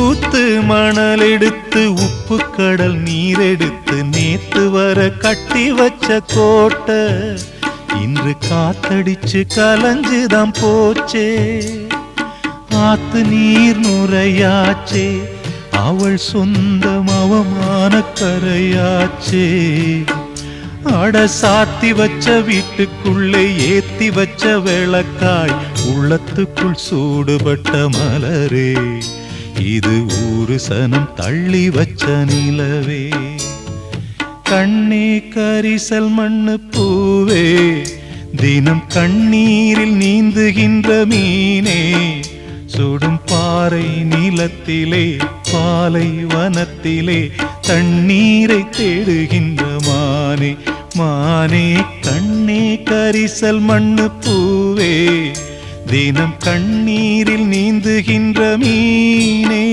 ஊத்து மணல் எடுத்து உப்பு கடல் நீர் எடுத்து நேத்து வர கட்டி வச்ச கோட்டை இன்று காத்தடிச்சு கலஞ்சுதான் போச்சே. ஆத்து நீர் நுரையாச்சே, அவள் சொந்தம் அவமான கரையாச்சே. அட சாத்தி வச்ச வீட்டுக்குள்ளே ஏத்தி வச்ச விளக்காய் உள்ளத்துக்குள் சூடுபட்ட மலரே, இது ஊரு சனம் தள்ளி வச்ச நிலவே. கண்ணே கரிசல் மண்ணு பூவே, தினம் கண்ணீரில் நீந்துகின்ற மீனே, சுடும் பாறை நிலத்திலே பாலை வனத்திலே தண்ணீரை தேடுகின்ற மானே. மானே கண்ணே கரிசல் மண்ணு பூவே, தினம் கண்ணீரில் நீந்துகின்ற மீனே.